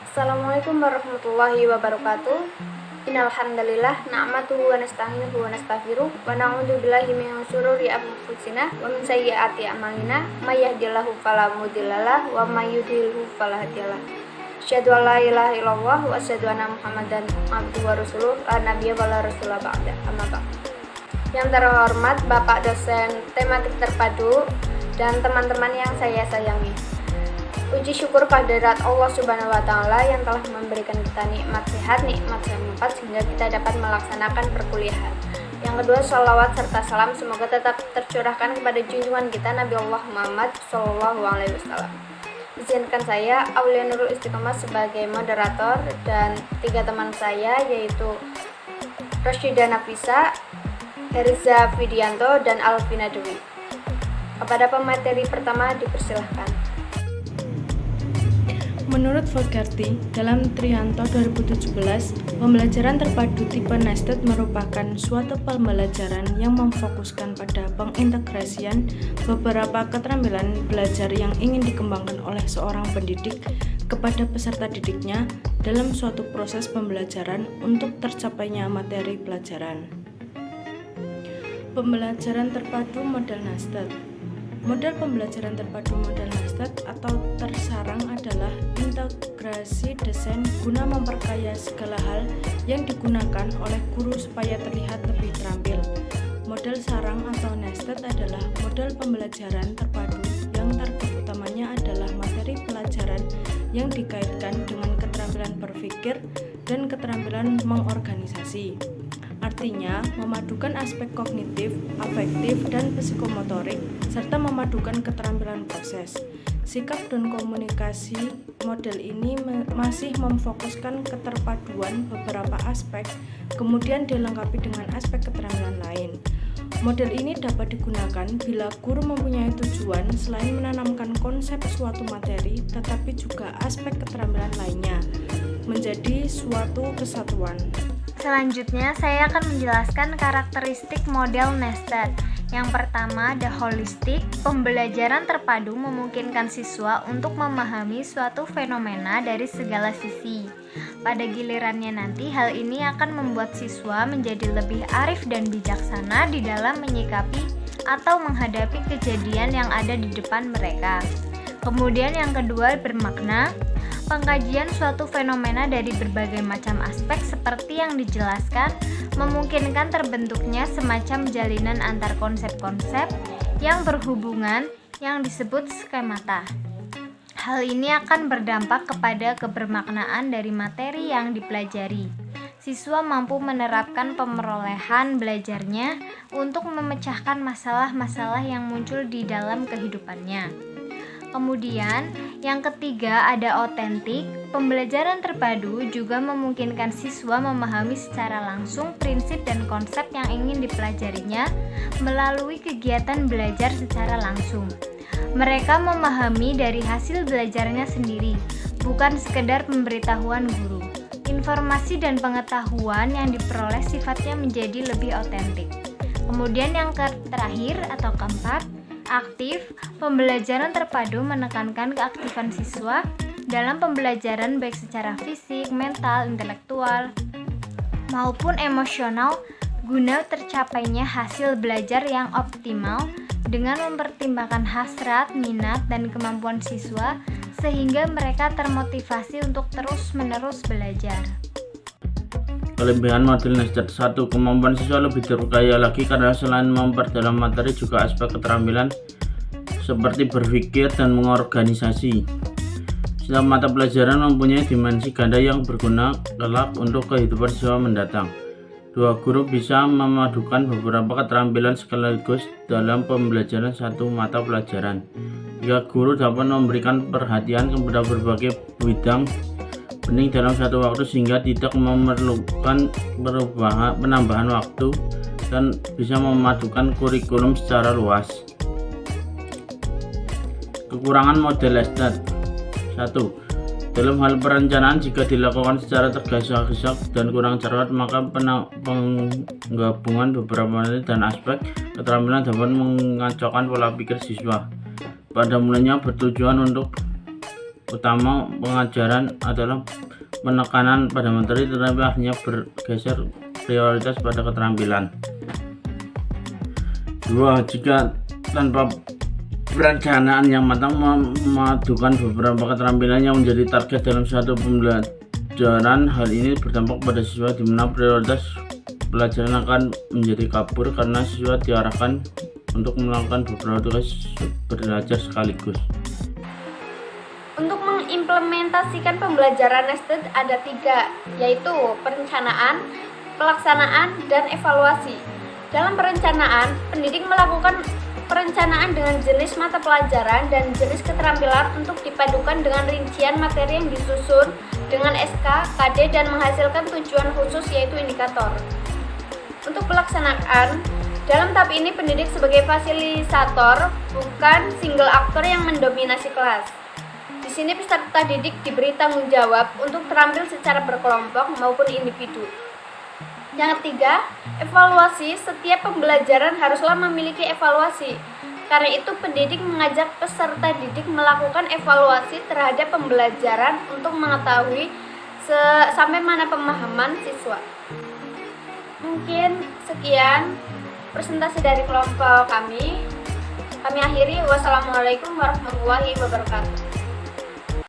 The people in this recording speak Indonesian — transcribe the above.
Assalamualaikum warahmatullahi wabarakatuh. Innal hamdalillah na'matuhu wa nasta'inuhu wa nastaghfiruh wa na'udzu billahi min syururi anfusina wa min sayyiati a'malina may yahdihillahu fala mudhillalah wa may yudhlilhu fala hadiyalah. Asyhadu an la ilaha illallah wa asyhadu anna Muhammadan abduhu wa rasuluh la nabiyya wa la rasula ba'da. Amma ba'd. Yang terhormat Bapak dosen tematik terpadu dan teman-teman yang saya sayangi. Puji syukur kehadirat Allah Subhanahu wa Ta'ala yang telah memberikan kita nikmat sehat, nikmat sempat sehingga kita dapat melaksanakan perkuliahan. Yang kedua, sholawat serta salam semoga tetap tercurahkan kepada junjungan kita Nabi Allah Muhammad SAW. Izinkan saya Aulia Nurul Istiqomah sebagai moderator dan tiga teman saya yaitu Rosyida Nafisa, Eriza Widianto, dan Alvina Dewi. Kepada pemateri pertama dipersilahkan. Menurut Fogarty, dalam Trihanto 2017, pembelajaran terpadu tipe nested merupakan suatu pembelajaran yang memfokuskan pada pengintegrasian beberapa keterampilan belajar yang ingin dikembangkan oleh seorang pendidik kepada peserta didiknya dalam suatu proses pembelajaran untuk tercapainya materi pelajaran. Pembelajaran terpadu model nested. Model pembelajaran terpadu model nested atau tersarang adalah integrasi desain guna memperkaya segala hal yang digunakan oleh guru supaya terlihat lebih terampil. Model sarang atau nested adalah model pembelajaran terpadu yang target utamanya adalah materi pelajaran yang dikaitkan dengan keterampilan berpikir dan keterampilan mengorganisasi. Artinya, memadukan aspek kognitif, afektif, dan psikomotorik, serta memadukan keterampilan proses. Sikap dan komunikasi model ini masih memfokuskan keterpaduan beberapa aspek, kemudian dilengkapi dengan aspek keterampilan lain. Model ini dapat digunakan bila guru mempunyai tujuan selain menanamkan konsep suatu materi, tetapi juga aspek keterampilan lainnya, menjadi suatu kesatuan. Selanjutnya, saya akan menjelaskan karakteristik model nested. Yang pertama, the holistic. Pembelajaran terpadu memungkinkan siswa untuk memahami suatu fenomena dari segala sisi. Pada gilirannya nanti, hal ini akan membuat siswa menjadi lebih arif dan bijaksana di dalam menyikapi atau menghadapi kejadian yang ada di depan mereka. Kemudian yang kedua, bermakna. Pengkajian suatu fenomena dari berbagai macam aspek seperti yang dijelaskan memungkinkan terbentuknya semacam jalinan antar konsep-konsep yang berhubungan yang disebut skemata. Hal ini akan berdampak kepada kebermaknaan dari materi yang dipelajari. Siswa mampu menerapkan pemerolehan belajarnya untuk memecahkan masalah-masalah yang muncul di dalam kehidupannya. Kemudian, yang ketiga ada otentik. Pembelajaran terpadu juga memungkinkan siswa memahami secara langsung prinsip dan konsep yang ingin dipelajarinya melalui kegiatan belajar secara langsung. Mereka memahami dari hasil belajarnya sendiri, bukan sekedar pemberitahuan guru. Informasi dan pengetahuan yang diperoleh sifatnya menjadi lebih otentik. Kemudian yang terakhir atau keempat, aktif. Pembelajaran terpadu menekankan keaktifan siswa dalam pembelajaran baik secara fisik, mental, intelektual, maupun emosional guna tercapainya hasil belajar yang optimal dengan mempertimbangkan hasrat, minat, dan kemampuan siswa sehingga mereka termotivasi untuk terus-menerus belajar. Kelebihan model nested. 1. Kemampuan siswa lebih terkaya lagi karena selain memperdalam materi juga aspek keterampilan seperti berpikir dan mengorganisasi. Setiap mata pelajaran mempunyai dimensi ganda yang berguna kelak untuk kehidupan siswa mendatang. 2. Guru bisa memadukan beberapa keterampilan sekaligus dalam pembelajaran satu mata pelajaran. 3. Guru dapat memberikan perhatian kepada berbagai bidang penting dalam satu waktu sehingga tidak memerlukan penambahan waktu dan bisa memadukan kurikulum secara luas. Kekurangan model nested. 1. Dalam hal perencanaan, jika dilakukan secara tergesa-gesa dan kurang cermat, maka penggabungan beberapa materi dan aspek keterampilan dapat mengacaukan pola pikir siswa. Pada mulanya bertujuan untuk utama pengajaran adalah penekanan pada materi, tetapi akhirnya bergeser prioritas pada keterampilan. 2. Jika tanpa perencanaan yang matang memadukan beberapa keterampilan yang menjadi target dalam suatu pembelajaran, hal ini berdampak pada siswa di mana prioritas pelajaran akan menjadi kabur karena siswa diarahkan untuk melakukan beberapa tugas belajar sekaligus. Untuk mengimplementasikan pembelajaran nested ada 3, yaitu perencanaan, pelaksanaan, dan evaluasi. Dalam perencanaan, pendidik melakukan perencanaan dengan jenis mata pelajaran dan jenis keterampilan untuk dipadukan dengan rincian materi yang disusun dengan SK, KD, dan menghasilkan tujuan khusus yaitu indikator. Untuk pelaksanaan, dalam tahap ini pendidik sebagai fasilitator, bukan single aktor yang mendominasi kelas. Di sini peserta didik diberi tanggung jawab untuk terampil secara berkelompok maupun individu. Yang ketiga, evaluasi. Setiap pembelajaran haruslah memiliki evaluasi. Karena itu pendidik mengajak peserta didik melakukan evaluasi terhadap pembelajaran untuk mengetahui sampai mana pemahaman siswa. Mungkin sekian presentasi dari kelompok kami. Kami akhiri. Wassalamualaikum warahmatullahi wabarakatuh.